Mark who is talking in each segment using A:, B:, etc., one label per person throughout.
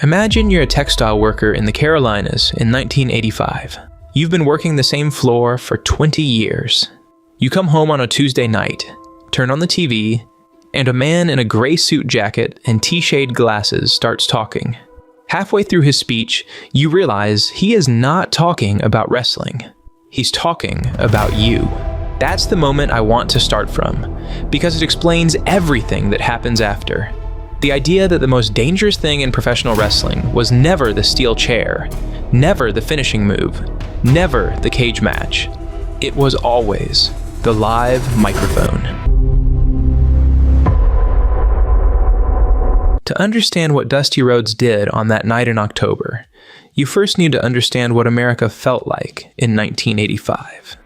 A: Imagine you're a textile worker in the Carolinas in 1985. You've been working the same floor for 20 years. You come home on a Tuesday night, turn on the TV, and a man in a gray suit jacket and T-shade glasses starts talking. Halfway through his speech, you realize he is not talking about wrestling. He's talking about you. That's the moment I want to start from, because it explains everything that happens after. The idea that the most dangerous thing in professional wrestling was never the steel chair, never the finishing move, never the cage match. It was always the live microphone. To understand what Dusty Rhodes did on that night in October, you first need to understand what America felt like in 1985.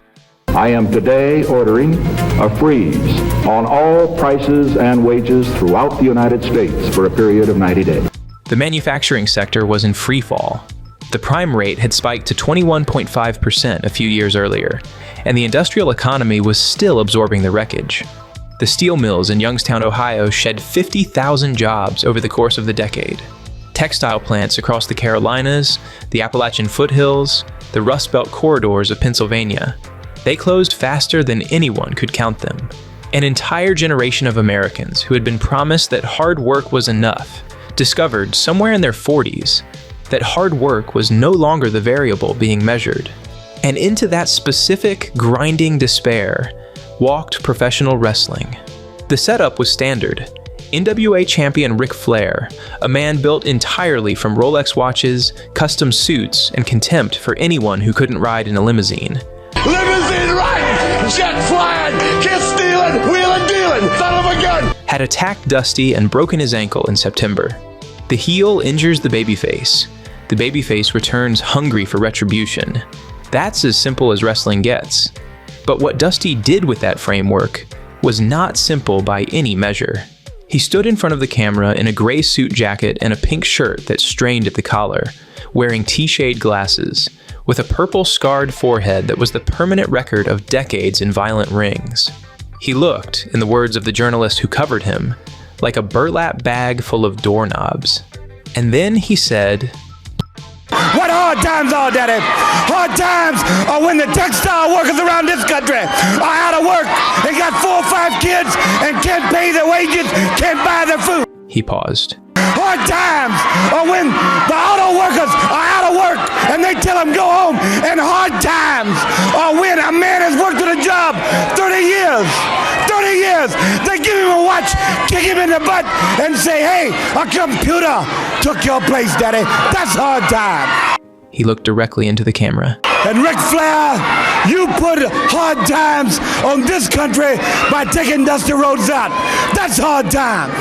B: I am today ordering a freeze on all prices and wages throughout the United States for a period of 90 days.
A: The manufacturing sector was in free fall. The prime rate had spiked to 21.5% a few years earlier, and the industrial economy was still absorbing the wreckage. The steel mills in Youngstown, Ohio shed 50,000 jobs over the course of the decade. Textile plants across the Carolinas, the Appalachian foothills, the Rust Belt corridors of Pennsylvania, they closed faster than anyone could count them. An entire generation of Americans who had been promised that hard work was enough discovered somewhere in their 40s that hard work was no longer the variable being measured. And into that specific grinding despair walked professional wrestling. The setup was standard. NWA champion Ric Flair, a man built entirely from Rolex watches, custom suits, and contempt for anyone who couldn't ride in a limousine.
C: Limousine riding, jet flying, kiss stealing, wheeling dealing, son of a gun!
A: Had attacked Dusty and broken his ankle in September. The heel injures the babyface. The babyface returns hungry for retribution. That's as simple as wrestling gets. But what Dusty did with that framework was not simple by any measure. He stood in front of the camera in a gray suit jacket and a pink shirt that strained at the collar, wearing T-shade glasses, with a purple scarred forehead that was the permanent record of decades in violent rings. He looked, in the words of the journalist who covered him, like a burlap bag full of doorknobs. And then he said,
D: "What hard times are, Daddy? Hard times are when the textile workers around this country are out of work and got 4 or 5 kids and can't pay their wages, can't buy their food."
A: He paused.
D: Hard times are when the auto workers are out of work and they tell them go home. And hard times are when a man has worked at a job 30 years. 30 years. They give him a watch, kick him in the butt, and say, "Hey, a computer took your place, Daddy." That's hard time.
A: He looked directly into the camera.
D: And Ric Flair, you put hard times on this country by taking Dusty Rhodes out. That's hard time.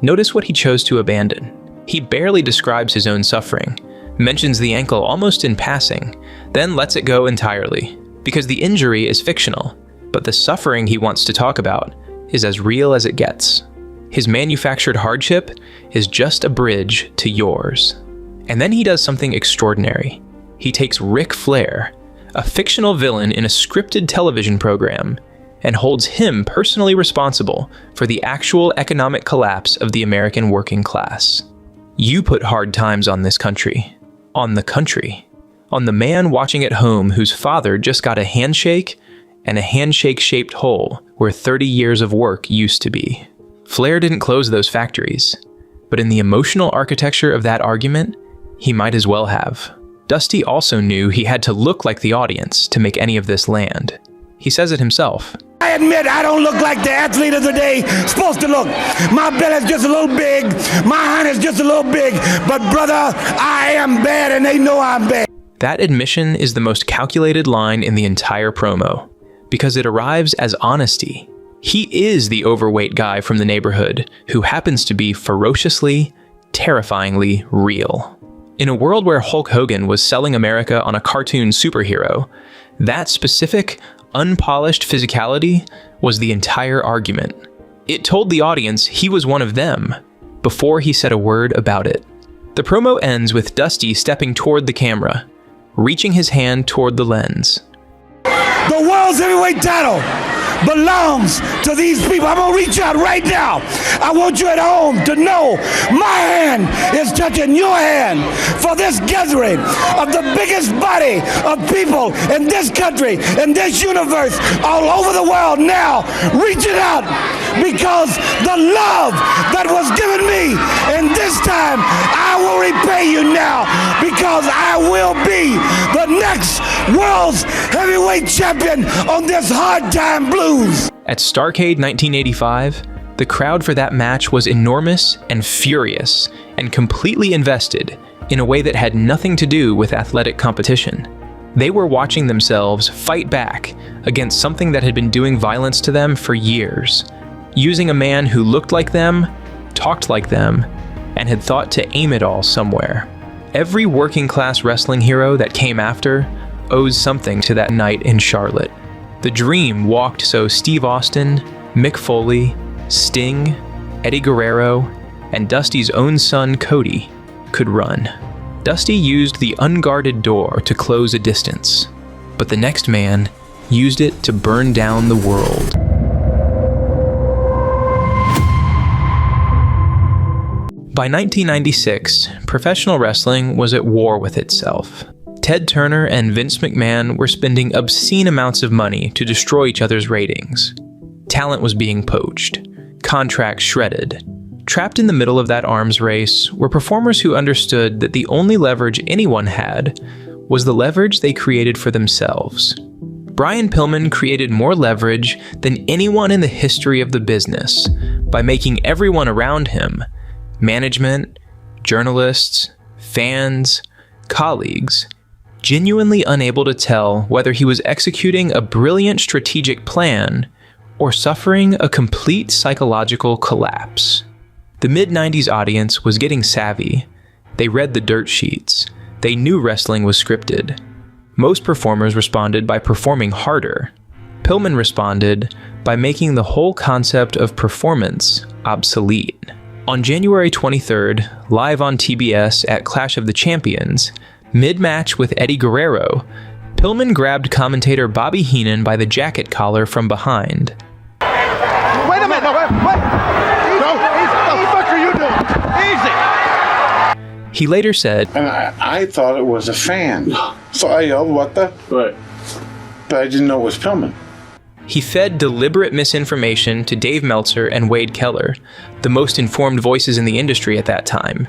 A: Notice what he chose to abandon. He barely describes his own suffering, mentions the ankle almost in passing, then lets it go entirely, because the injury is fictional, but the suffering he wants to talk about is as real as it gets. His manufactured hardship is just a bridge to yours. And then he does something extraordinary. He takes Ric Flair, a fictional villain in a scripted television program, and holds him personally responsible for the actual economic collapse of the American working class. You put hard times on this country. On the country. On the man watching at home whose father just got a handshake and a handshake-shaped hole where 30 years of work used to be. Flair didn't close those factories, but in the emotional architecture of that argument, he might as well have. Dusty also knew he had to look like the audience to make any of this land. He says it himself.
D: I admit I don't look like the athlete of the day supposed to look. My belly's just a little big, my hind is just a little big, but brother, I am bad and they know I'm bad.
A: That admission is the most calculated line in the entire promo, because it arrives as honesty. He is the overweight guy from the neighborhood who happens to be ferociously, terrifyingly real. In a world where Hulk Hogan was selling America on a cartoon superhero, that specific, unpolished physicality was the entire argument. It told the audience he was one of them before he said a word about it. The promo ends with Dusty stepping toward the camera, reaching his hand toward the lens.
D: The world's heavyweight title belongs to these people. I'm gonna reach out right now. I want you at home to know my hand is touching your hand for this gathering of the biggest body of people in this country, in this universe, all over the world now, reaching out because the love that was given me, and this time I will repay you now because I will be the next world's heavyweight champion on this hard time blues.
A: At Starrcade 1985, the crowd for that match was enormous and furious and completely invested in a way that had nothing to do with athletic competition. They were watching themselves fight back against something that had been doing violence to them for years, using a man who looked like them, talked like them, and had thought to aim it all somewhere. Every working-class wrestling hero that came after owes something to that night in Charlotte. The Dream walked so Steve Austin, Mick Foley, Sting, Eddie Guerrero, and Dusty's own son Cody could run. Dusty used the unguarded door to close a distance, but the next man used it to burn down the world. By 1996, professional wrestling was at war with itself. Ted Turner and Vince McMahon were spending obscene amounts of money to destroy each other's ratings. Talent was being poached, contracts shredded. Trapped in the middle of that arms race were performers who understood that the only leverage anyone had was the leverage they created for themselves. Brian Pillman created more leverage than anyone in the history of the business by making everyone around him, management, journalists, fans, colleagues, genuinely unable to tell whether he was executing a brilliant strategic plan or suffering a complete psychological collapse. The mid-90s audience was getting savvy. They read the dirt sheets. They knew wrestling was scripted. Most performers responded by performing harder. Pillman responded by making the whole concept of performance obsolete. On January 23rd, live on TBS at Clash of the Champions, mid-match with Eddie Guerrero, Pillman grabbed commentator Bobby Heenan by the jacket collar from behind.
C: Wait a minute, wait. No, what the fuck are you doing? Easy.
A: He later said,
E: And I thought it was a fan. So I yelled, what the?
F: Right.
E: But I didn't know it was Pillman.
A: he fed deliberate misinformation to Dave Meltzer and Wade Keller, the most informed voices in the industry at that time,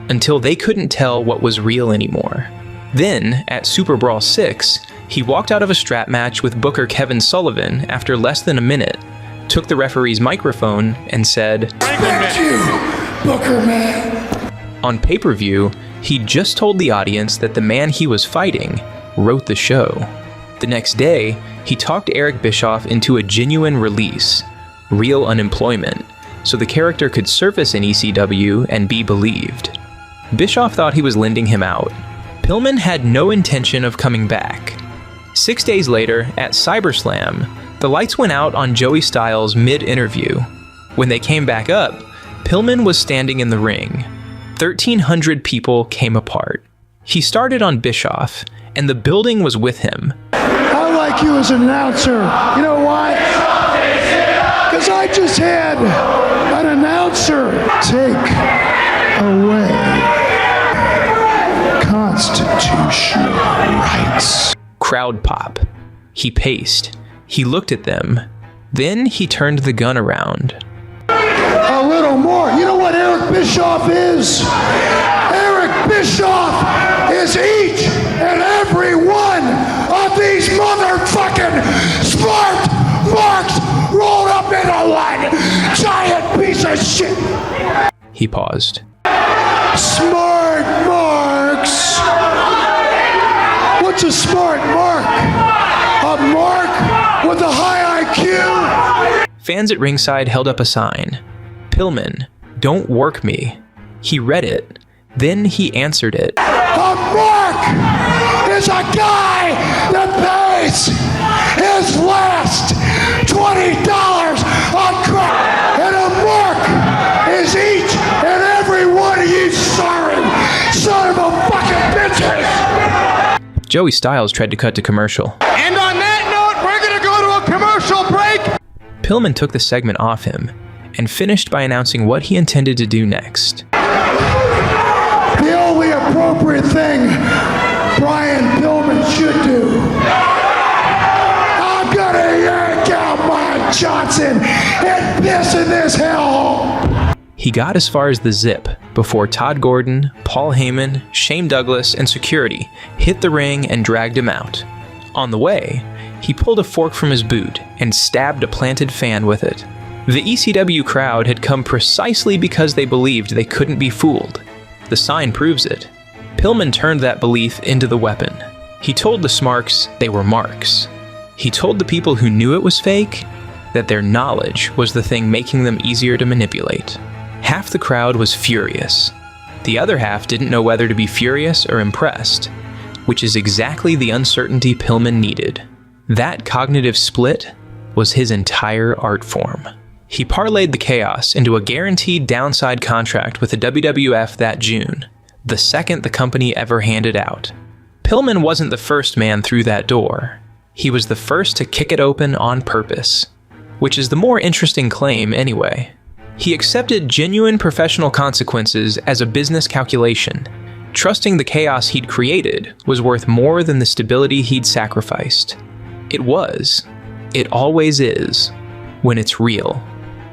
A: until they couldn't tell what was real anymore. Then, at Super Brawl 6, he walked out of a strap match with Booker Kevin Sullivan after less than a minute, took the referee's microphone, and said,
D: "Thank you, Booker man."
A: On pay-per-view, he just told the audience that the man he was fighting wrote the show. The next day, he talked Eric Bischoff into a genuine release, real unemployment, so the character could surface in ECW and be believed. Bischoff thought he was lending him out. Pillman had no intention of coming back. 6 days later, at CyberSlam, the lights went out on Joey Styles mid-interview. When they came back up, Pillman was standing in the ring. 1,300 people came apart. He started on Bischoff, and the building was with him.
G: I like you as an announcer. You know why? Because I just had an announcer take away constitutional rights.
A: Crowd pop. He paced. He looked at them. Then he turned the gun around.
G: A little more. You know what Eric Bischoff is? Eric Bischoff is each and every one of these motherfucking smart marks rolled up into one giant piece of shit.
A: He paused.
G: Smart marks. What's a smart mark? A mark with a high IQ?
A: Fans at ringside held up a sign. Pillman, don't work me. He read it. Then he answered it.
G: A mark is a guy that pays his last $20 on crack. And a mark is each and every one of you sorry son of a fucking bitches.
A: Joey Styles tried to cut to commercial.
C: And on that note, we're going to go to a commercial break.
A: Pillman took the segment off him and finished by announcing what he intended to do next.
G: The only appropriate thing Brian Pillman should do, I'm gonna yank out my Johnson and piss in this hellhole.
A: He got as far as the zip before Todd Gordon, Paul Heyman, Shane Douglas, and security hit the ring and dragged him out. On the way, he pulled a fork from his boot and stabbed a planted fan with it. The ECW crowd had come precisely because they believed they couldn't be fooled. The sign proves it. Pillman turned that belief into the weapon. He told the smarks they were marks. He told the people who knew it was fake that their knowledge was the thing making them easier to manipulate. Half the crowd was furious. The other half didn't know whether to be furious or impressed, which is exactly the uncertainty Pillman needed. That cognitive split was his entire art form. He parlayed the chaos into a guaranteed downside contract with the WWF that June, the second the company ever handed out. Pillman wasn't the first man through that door. He was the first to kick it open on purpose, which is the more interesting claim anyway. He accepted genuine professional consequences as a business calculation, trusting the chaos he'd created was worth more than the stability he'd sacrificed. It was. It always is. When it's real.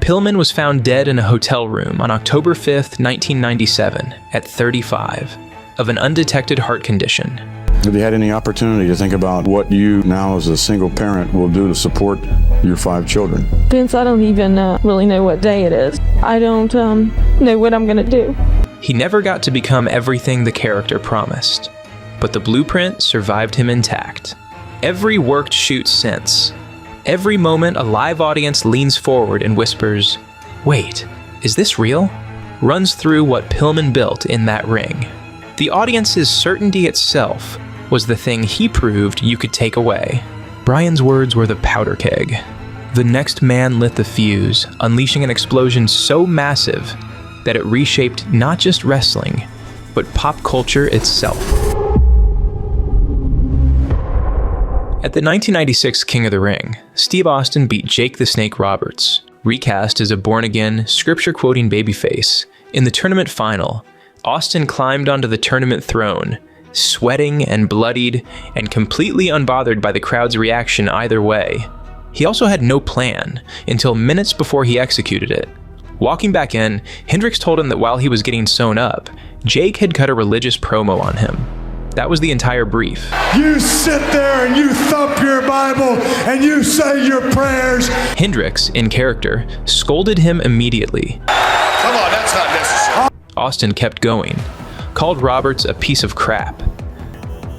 A: Pillman was found dead in a hotel room on October 5th, 1997, at 35, of an undetected heart condition.
E: Have you had any opportunity to think about what you now as a single parent will do to support your 5 children?
F: Vince, I don't even really know what day it is. I don't know what I'm gonna do.
A: He never got to become everything the character promised, but the blueprint survived him intact. Every worked shoot since. Every moment a live audience leans forward and whispers, "Wait, is this real?" runs through what Pillman built in that ring. The audience's certainty itself was the thing he proved you could take away. Brian's words were the powder keg. The next man lit the fuse, unleashing an explosion so massive that it reshaped not just wrestling, but pop culture itself. At the 1996 King of the Ring, Steve Austin beat Jake the Snake Roberts, recast as a born-again, scripture-quoting babyface. In the tournament final, Austin climbed onto the tournament throne, sweating and bloodied and completely unbothered by the crowd's reaction either way. He also had no plan until minutes before he executed it. Walking back in, Hendricks told him that while he was getting sewn up, Jake had cut a religious promo on him. That was the entire brief.
D: You sit there and you thump your Bible and you say your prayers.
A: Hendricks, in character, scolded him immediately.
C: Come on, that's not necessary.
A: Austin kept going, called Roberts a piece of crap.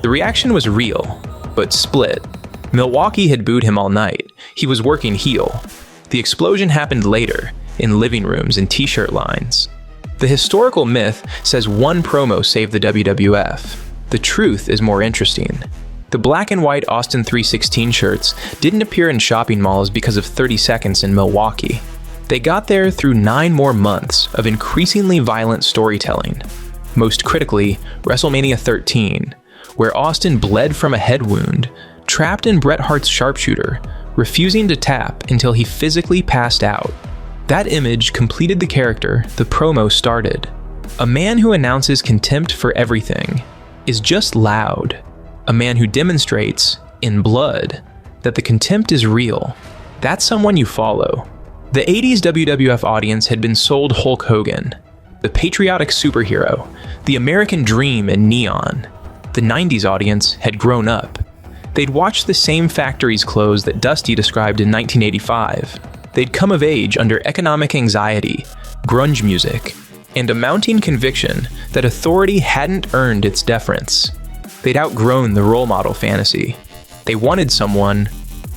A: The reaction was real, but split. Milwaukee had booed him all night. He was working heel. The explosion happened later, in living rooms and t-shirt lines. The historical myth says one promo saved the WWF. The truth is more interesting. The black and white Austin 316 shirts didn't appear in shopping malls because of 30 seconds in Milwaukee. They got there through 9 more months of increasingly violent storytelling. Most critically, WrestleMania 13, where Austin bled from a head wound, trapped in Bret Hart's sharpshooter, refusing to tap until he physically passed out. That image completed the character the promo started. A man who announces contempt for everything is just loud. A man who demonstrates, in blood, that the contempt is real. That's someone you follow. The 80s WWF audience had been sold Hulk Hogan, the patriotic superhero, the American dream in neon. The 90s audience had grown up. They'd watched the same factories close that Dusty described in 1985. They'd come of age under economic anxiety, grunge music, and a mounting conviction that authority hadn't earned its deference. They'd outgrown the role model fantasy. They wanted someone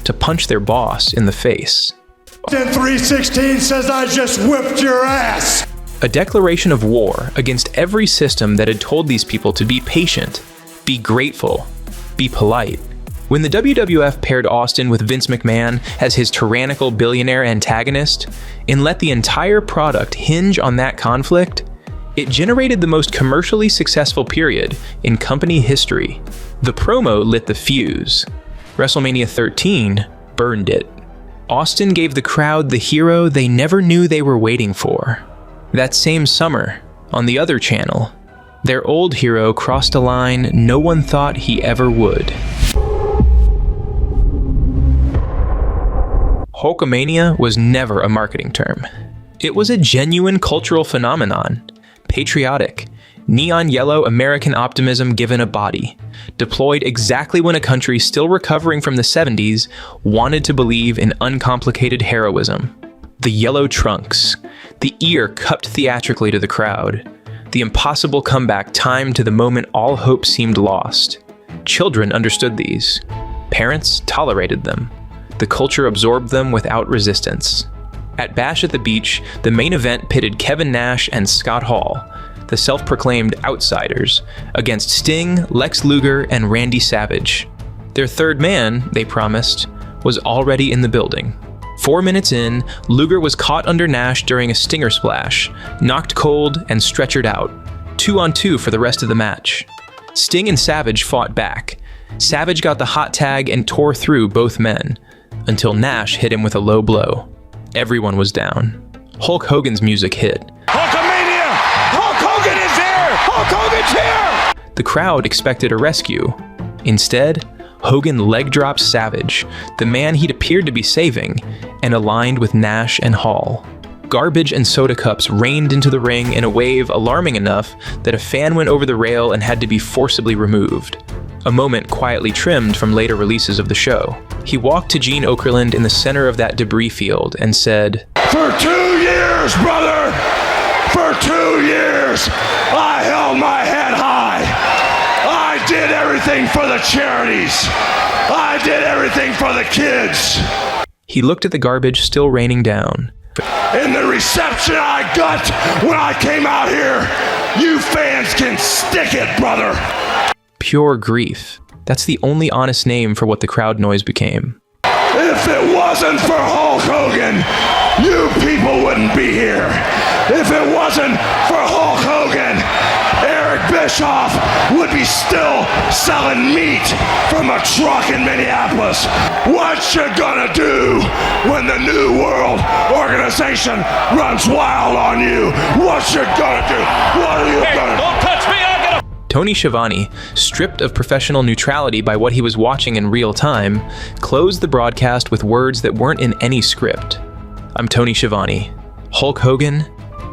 A: to punch their boss in the face.
D: 316 says I just whipped your ass.
A: A declaration of war against every system that had told these people to be patient, be grateful, be polite. When the WWF paired Austin with Vince McMahon as his tyrannical billionaire antagonist, and let the entire product hinge on that conflict, it generated the most commercially successful period in company history. The promo lit the fuse. WrestleMania 13 burned it. Austin gave the crowd the hero they never knew they were waiting for. That same summer, on the other channel, their old hero crossed a line no one thought he ever would. Hulkamania was never a marketing term. It was a genuine cultural phenomenon. Patriotic, neon yellow American optimism given a body, deployed exactly when a country still recovering from the 70s wanted to believe in uncomplicated heroism. The yellow trunks, the ear cupped theatrically to the crowd, the impossible comeback timed to the moment all hope seemed lost. Children understood these. Parents tolerated them. The culture absorbed them without resistance. At Bash at the Beach, the main event pitted Kevin Nash and Scott Hall, the self-proclaimed outsiders, against Sting, Lex Luger, and Randy Savage. Their third man, they promised, was already in the building. 4 minutes in, Luger was caught under Nash during a stinger splash, knocked cold, and stretchered out. 2-on-2 for the rest of the match. Sting and Savage fought back. Savage got the hot tag and tore through both men, until Nash hit him with a low blow. Everyone was down. Hulk Hogan's music hit.
D: Hulkamania! Hulk Hogan is here! Hulk Hogan's here!
A: The crowd expected a rescue. Instead, Hogan leg dropped Savage, the man he'd appeared to be saving, and aligned with Nash and Hall. Garbage and soda cups rained into the ring in a wave alarming enough that a fan went over the rail and had to be forcibly removed. A moment quietly trimmed from later releases of the show. He walked to Gene Okerlund in the center of that debris field and said,
D: For 2 years, brother! For 2 years, I held my head high. I did everything for the charities. I did everything for the kids.
A: He looked at the garbage still raining down.
D: In the reception I got when I came out here, you fans can stick it, brother.
A: Pure grief. That's the only honest name for what the crowd noise became.
D: If it wasn't for Hulk Hogan, you people wouldn't be here. If it wasn't for Hulk Hogan, Eric Bischoff would be still selling meat from a truck in Minneapolis. What you gonna do when the New World Organization runs wild on you? What you gonna do? What are you gonna do? Don't touch me, I'm gonna...
A: Tony Schiavone, stripped of professional neutrality by what he was watching in real time, closed the broadcast with words that weren't in any script. I'm Tony Schiavone. Hulk Hogan,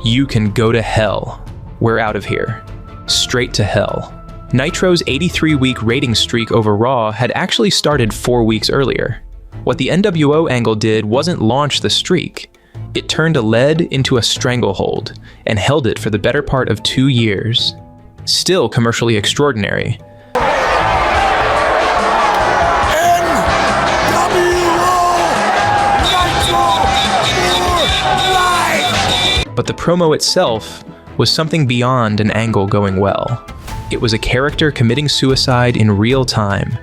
A: you can go to hell. We're out of here. Straight to hell. Nitro's 83-week rating streak over Raw had actually started 4 weeks earlier. What the NWO angle did wasn't launch the streak. It turned a lead into a stranglehold and held it for the better part of 2 years. Still commercially extraordinary. But the promo itself was something beyond an angle going well. It was a character committing suicide in real time,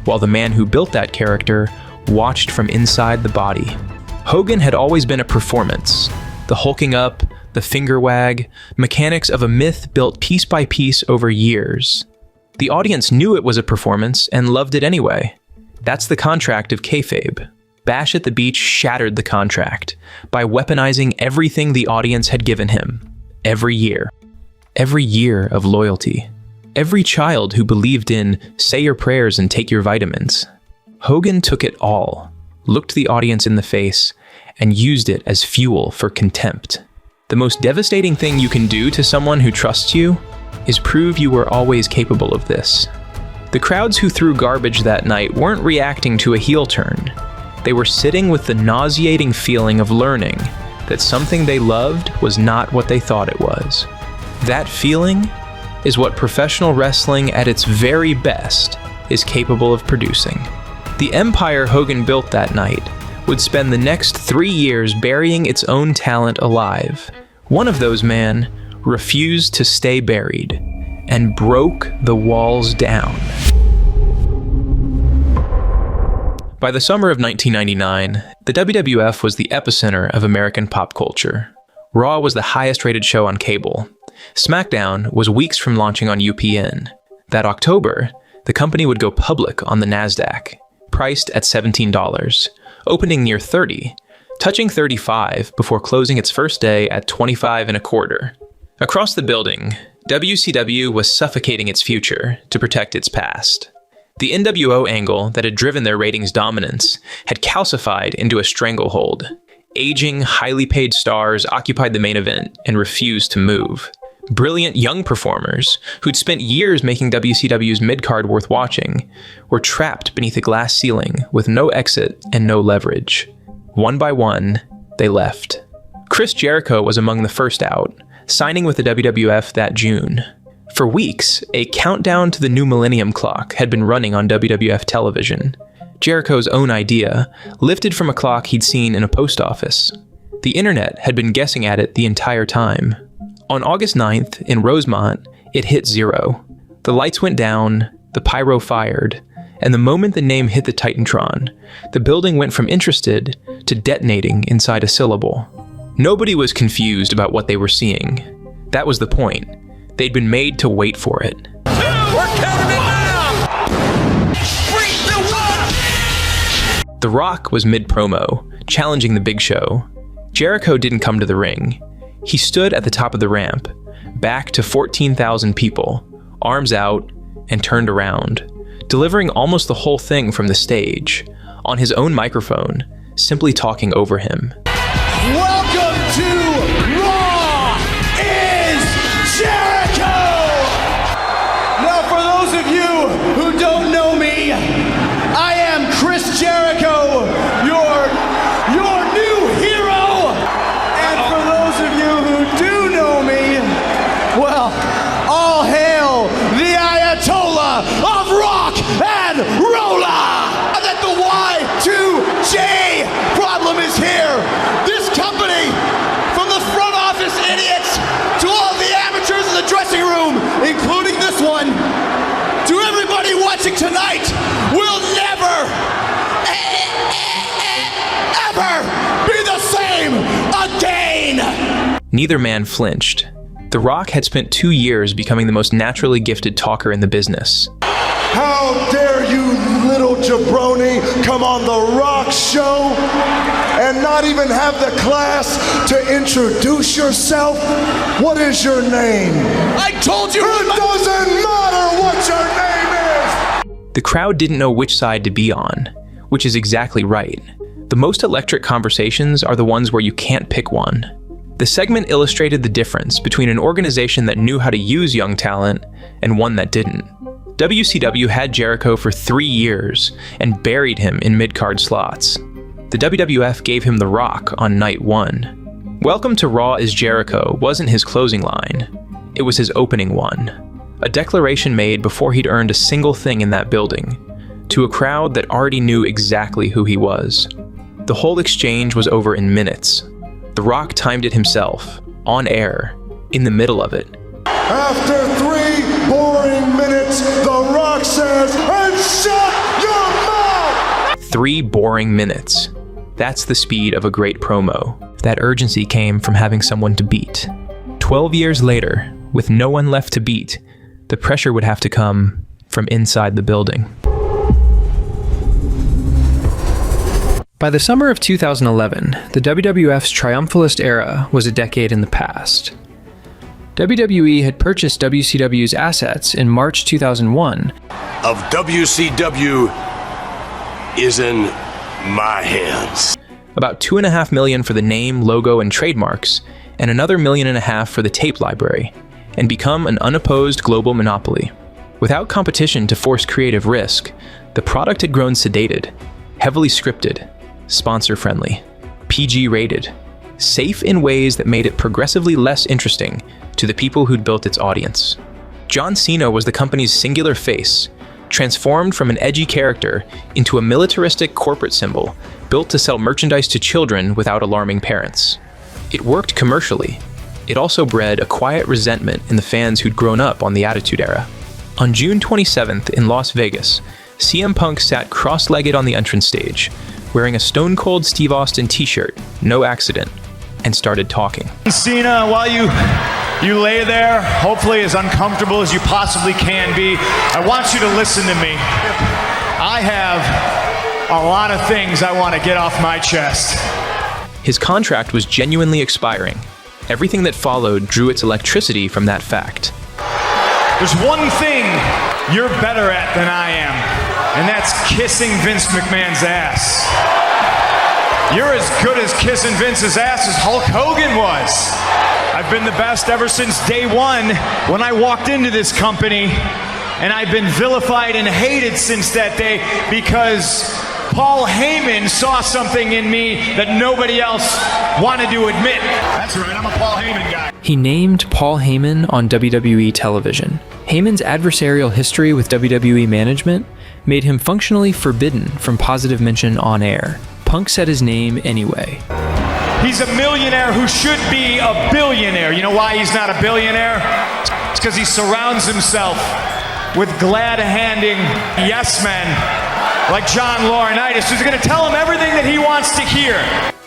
A: while the man who built that character watched from inside the body. Hogan had always been a performance. The hulking up, the finger wag, mechanics of a myth built piece by piece over years. The audience knew it was a performance and loved it anyway. That's the contract of kayfabe. Bash at the Beach shattered the contract by weaponizing everything the audience had given him. Every year. Every year of loyalty. Every child who believed in say your prayers and take your vitamins. Hogan took it all, looked the audience in the face, and used it as fuel for contempt. The most devastating thing you can do to someone who trusts you is prove you were always capable of this. The crowds who threw garbage that night weren't reacting to a heel turn. They were sitting with the nauseating feeling of learning that something they loved was not what they thought it was. That feeling is what professional wrestling at its very best is capable of producing. The empire Hogan built that night would spend the next 3 years burying its own talent alive. One of those men refused to stay buried and broke the walls down. By the summer of 1999, the WWF was the epicenter of American pop culture. Raw was the highest-rated show on cable. SmackDown was weeks from launching on UPN. That October, the company would go public on the NASDAQ, priced at $17. opening near 30, touching 35 before closing its first day at 25 1/4. Across the building, WCW was suffocating its future to protect its past. The NWO angle that had driven their ratings dominance had calcified into a stranglehold. Aging, highly paid stars occupied the main event and refused to move. Brilliant young performers, who'd spent years making WCW's mid-card worth watching, were trapped beneath a glass ceiling with no exit and no leverage. One by one, they left. Chris Jericho was among the first out, signing with the WWF that June. For weeks, a countdown to the new millennium clock had been running on WWF television. Jericho's own idea, lifted from a clock he'd seen in a post office. The internet had been guessing at it the entire time. On August 9th, in Rosemont, it hit 0. The lights went down, the pyro fired, and the moment the name hit the Titantron, the building went from interested to detonating inside a syllable. Nobody was confused about what they were seeing. That was the point. They'd been made to wait for it.
C: 2, we're counting it now! 3, 2, 1!
A: The Rock was mid-promo, challenging the Big Show. Jericho didn't come to the ring. He stood at the top of the ramp, back to 14,000 people, arms out, and turned around, delivering almost the whole thing from the stage, on his own microphone, simply talking over him.
C: Welcome to Raw Is Jericho! Now, for those of you who don't know me, I am Chris Jericho, your new hero. And for those of you who do know me, well, all hail the Ayatollah of rock and roller! That the Y2J problem is here. This company, from the front office idiots to all the amateurs in the dressing room, including this one, to everybody watching tonight, will never, ever be the same again.
A: Neither man flinched. The Rock had spent 2 years becoming the most naturally gifted talker in the business.
H: How dare you, little jabroni, come on the Rock show and not even have the class to introduce yourself? What is your name?
C: I told you.
H: It doesn't matter what your name is.
A: The crowd didn't know which side to be on, which is exactly right. The most electric conversations are the ones where you can't pick one. The segment illustrated the difference between an organization that knew how to use young talent and one that didn't. WCW had Jericho for 3 years and buried him in mid-card slots. The WWF gave him The Rock on night 1. Welcome to Raw Is Jericho wasn't his closing line. It was his opening one. A declaration made before he'd earned a single thing in that building, to a crowd that already knew exactly who he was. The whole exchange was over in minutes. The Rock timed it himself, on air, in the middle of it.
H: After 3 boring minutes, The Rock says, and shut your mouth!
A: 3 boring minutes. That's the speed of a great promo. That urgency came from having someone to beat. 12 years later, with no one left to beat, the pressure would have to come from inside the building. By the summer of 2011, the WWF's triumphalist era was a decade in the past. WWE had purchased WCW's assets in March 2001.
I: Of WCW is in my hands.
A: About $2.5 million for the name, logo, and trademarks, and another $1.5 million for the tape library, and become an unopposed global monopoly. Without competition to force creative risk, the product had grown sedated, heavily scripted, sponsor-friendly, PG-rated, safe in ways that made it progressively less interesting to the people who'd built its audience. John Cena was the company's singular face, transformed from an edgy character into a militaristic corporate symbol built to sell merchandise to children without alarming parents. It worked commercially. It also bred a quiet resentment in the fans who'd grown up on the Attitude Era. On June 27th in Las Vegas, CM Punk sat cross-legged on the entrance stage, wearing a Stone Cold Steve Austin t-shirt, no accident, and started talking.
J: Cena, while you lay there, hopefully as uncomfortable as you possibly can be, I want you to listen to me. I have a lot of things I want to get off my chest.
A: His contract was genuinely expiring. Everything that followed drew its electricity from that fact.
J: There's one thing you're better at than I am, and that's kissing Vince McMahon's ass. You're as good as kissing Vince's ass as Hulk Hogan was. I've been the best ever since day one when I walked into this company, and I've been vilified and hated since that day because Paul Heyman saw something in me that nobody else wanted to admit. That's right, I'm a Paul Heyman guy.
K: He named Paul Heyman on WWE television. Heyman's adversarial history with WWE management made him functionally forbidden from positive mention on air. Punk said his name anyway.
J: He's a millionaire who should be a billionaire. You know why he's not a billionaire? It's because he surrounds himself with glad-handing yes men like John Laurinaitis, who's going to tell him everything that he wants to hear.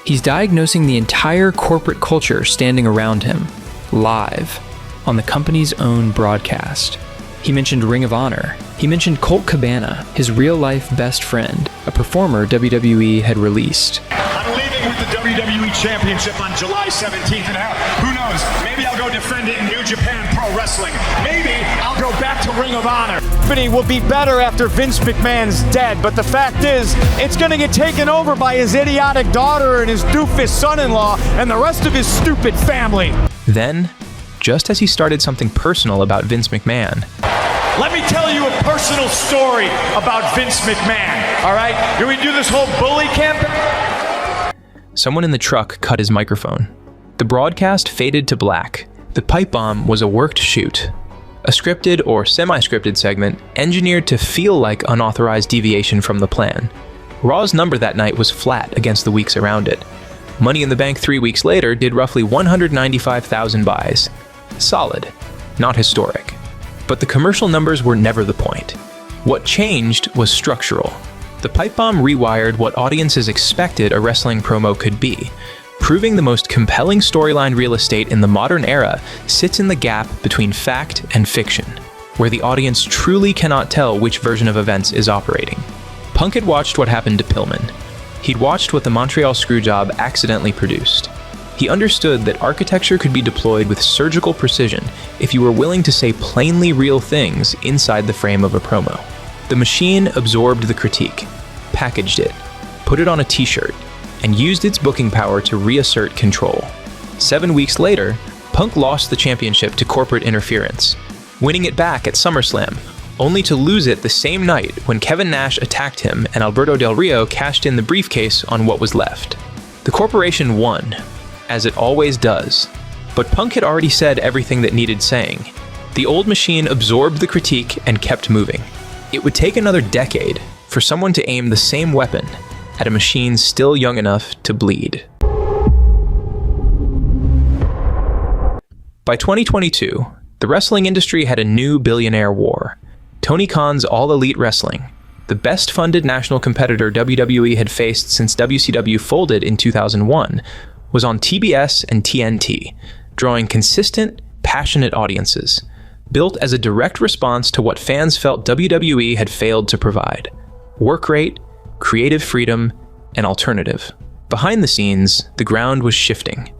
K: He's diagnosing the entire corporate culture standing around him, live, on the company's own broadcast. He mentioned Ring of Honor. He mentioned Colt Cabana, his real-life best friend, a performer WWE had released.
J: I'm leaving with the WWE Championship on July 17th, and who knows, maybe I'll go defend it in New Japan Pro Wrestling. Maybe I'll go back to Ring of Honor. The company will be better after Vince McMahon's dead, but the fact is, it's going to get taken over by his idiotic daughter and his doofus son-in-law and the rest of his stupid family.
A: Then, just as he started something personal about Vince McMahon,
J: let me tell you a personal story about Vince McMahon, all right? Can we do this whole bully camp?
A: someone in the truck cut his microphone. The broadcast faded to black. The Pipebomb was a worked shoot, a scripted or semi-scripted segment engineered to feel like unauthorized deviation from the plan. Raw's number that night was flat against the weeks around it. Money in the Bank 3 weeks later did roughly 195,000 buys. Solid, not historic. But the commercial numbers were never the point. What changed was structural. The Pipebomb rewired what audiences expected a wrestling promo could be, proving the most compelling storyline real estate in the modern era sits in the gap between fact and fiction, where the audience truly cannot tell which version of events is operating. Punk had watched what happened to Pillman. He'd watched what the Montreal Screwjob accidentally produced. He understood that architecture could be deployed with surgical precision if you were willing to say plainly real things inside the frame of a promo. The machine absorbed the critique, packaged it, put it on a t-shirt, and used its booking power to reassert control. 7 weeks later, Punk lost the championship to corporate interference, winning it back at SummerSlam, only to lose it the same night when Kevin Nash attacked him and Alberto Del Rio cashed in the briefcase on what was left. The corporation won, as it always does, but Punk had already said everything that needed saying. The old machine absorbed the critique and kept moving. It would take another decade for someone to aim the same weapon at a machine still young enough to bleed. By 2022, the wrestling industry had a new billionaire war. Tony Khan's All Elite Wrestling, the best-funded national competitor WWE had faced since WCW folded in 2001, was on TBS and TNT, drawing consistent, passionate audiences, built as a direct response to what fans felt WWE had failed to provide: work rate, creative freedom, and alternative. Behind the scenes, the ground was shifting.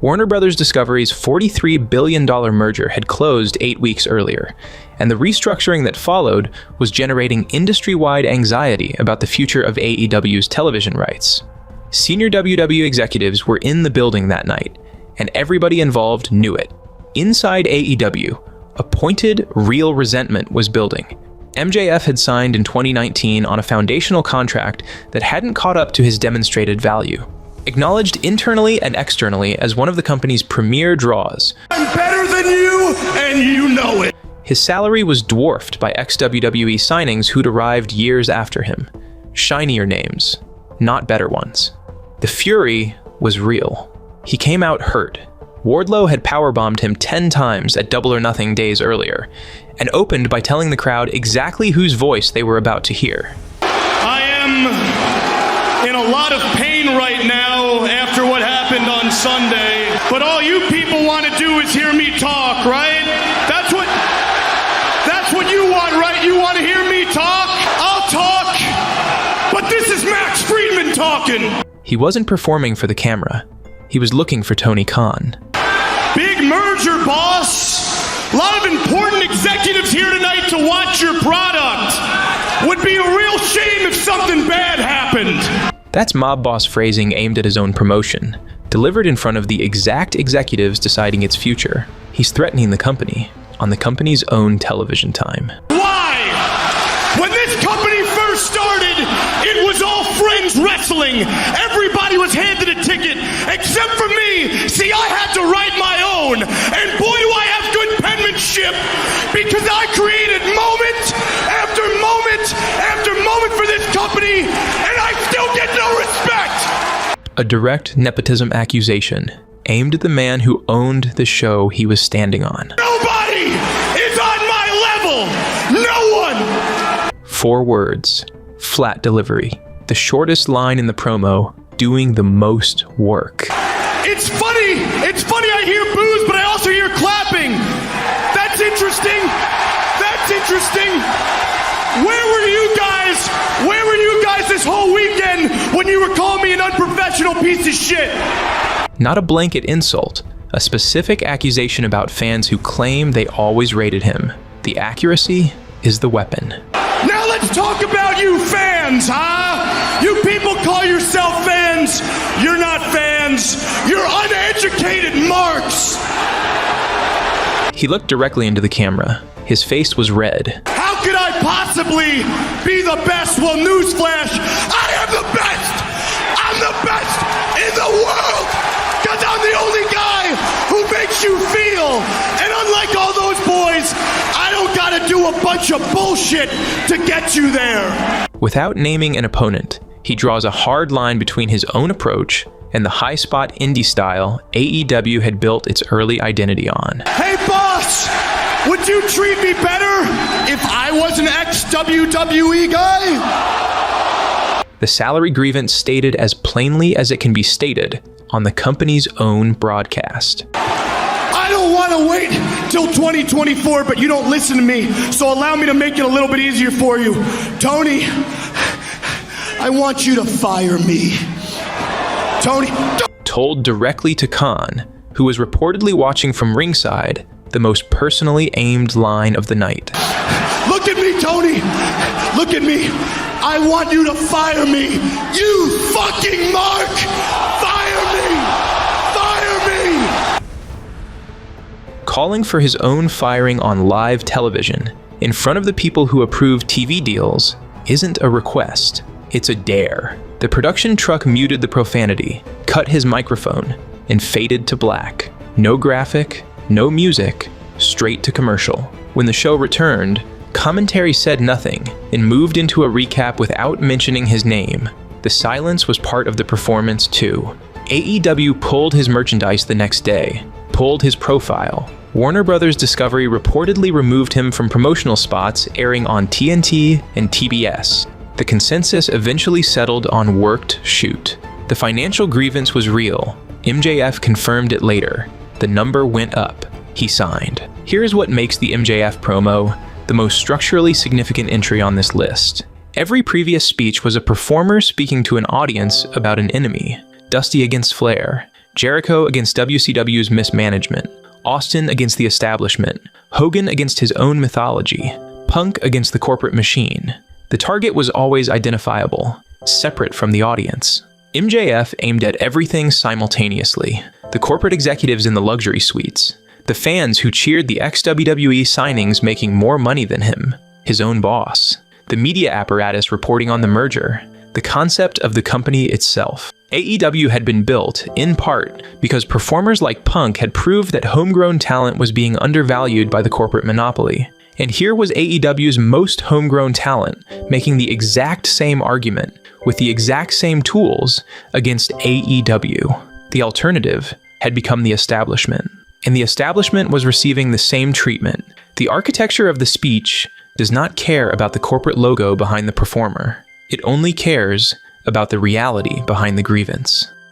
A: Warner Bros. Discovery's $43 billion merger had closed 8 weeks earlier, and the restructuring that followed was generating industry-wide anxiety about the future of AEW's television rights. Senior WW executives were in the building that night, and everybody involved knew it. Inside AEW, a pointed, real resentment was building. MJF had signed in 2019 on a foundational contract that hadn't caught up to his demonstrated value. Acknowledged internally and externally as one of the company's premier draws,
C: I'm better than you, and you know it.
A: His salary was dwarfed by ex-WWE signings who'd arrived years after him. Shinier names, not better ones. The fury was real. He came out hurt. Wardlow had powerbombed him 10 times at Double or Nothing days earlier, and opened by telling the crowd exactly whose voice they were about to hear.
C: I am in a lot of pain right now after what happened on Sunday, but all you people want to do is hear me talk, right? That's what you want, right? You want to hear me talk? I'll talk, but this is Max Friedman talking.
A: He wasn't performing for the camera. He was looking for Tony Khan.
C: Big merger, boss. A lot of important executives here tonight to watch your product. Would be a real shame if something bad happened.
A: That's mob boss phrasing aimed at his own promotion, delivered in front of the exact executives deciding its future. He's threatening the company on the company's own television time.
C: Why? When this company first started, it was all friends wrestling. Everybody was handed a ticket, except for me. See, I had to write my own. And boy, do I have good penmanship, because I created moment after moment after moment for this company, and I still get no respect.
A: A direct nepotism accusation aimed at the man who owned the show he was standing on.
C: Nobody is on my level. No one.
A: 4 words, flat delivery, the shortest line in the promo, doing the most work.
C: It's funny I hear boos, but I also hear clapping. That's interesting. That's interesting. Where were you guys? Where were you guys this whole weekend when you were calling me an unprofessional piece of shit?
A: Not a blanket insult, a specific accusation about fans who claim they always rated him. The accuracy is the weapon.
C: Now let's talk about you fans, huh? You people call yourself fans. You're not fans. You're uneducated marks.
A: He looked directly into the camera. His face was red.
C: How could I possibly be the best? Well, newsflash, I am the best. I'm the best in the world, because I'm the only guy who makes you feel. And unlike all those boys, I don't gotta do a bunch of bullshit to get you there.
A: Without naming an opponent, he draws a hard line between his own approach and the high spot indie style AEW had built its early identity on.
C: Hey boss, would you treat me better if I was an ex-WWE guy?
A: The salary grievance stated as plainly as it can be stated on the company's own broadcast.
C: I don't want to wait till 2024, but you don't listen to me, so allow me to make it a little bit easier for you. Tony, I want you to fire me. Tony.
A: Told directly to Khan, who was reportedly watching from ringside, the most personally aimed line of the night.
C: Look at me, Tony. Look at me. I want you to fire me. You fucking mark. Fire me. Fire me.
A: Calling for his own firing on live television in front of the people who approve TV deals isn't a request. It's a dare. The production truck muted the profanity, cut his microphone, and faded to black. No graphic, no music, straight to commercial. When the show returned, commentary said nothing and moved into a recap without mentioning his name. The silence was part of the performance too. AEW pulled his merchandise the next day, pulled his profile. Warner Brothers Discovery reportedly removed him from promotional spots airing on TNT and TBS. The consensus eventually settled on worked shoot. The financial grievance was real. MJF confirmed it later. The number went up. He signed. Here's what makes the MJF promo the most structurally significant entry on this list. Every previous speech was a performer speaking to an audience about an enemy. Dusty against Flair, Jericho against WCW's mismanagement, Austin against the establishment, Hogan against his own mythology, Punk against the corporate machine. The target was always identifiable, separate from the audience. MJF aimed at everything simultaneously. The corporate executives in the luxury suites, the fans who cheered the ex-WWE signings making more money than him, his own boss, the media apparatus reporting on the merger, the concept of the company itself. AEW had been built, in part, because performers like Punk had proved that homegrown talent was being undervalued by the corporate monopoly. And here was AEW's most homegrown talent, making the exact same argument, with the exact same tools, against AEW. The alternative had become the establishment. And the establishment was receiving the same treatment. The architecture of the speech does not care about the corporate logo behind the performer. It only cares about the reality behind the grievance.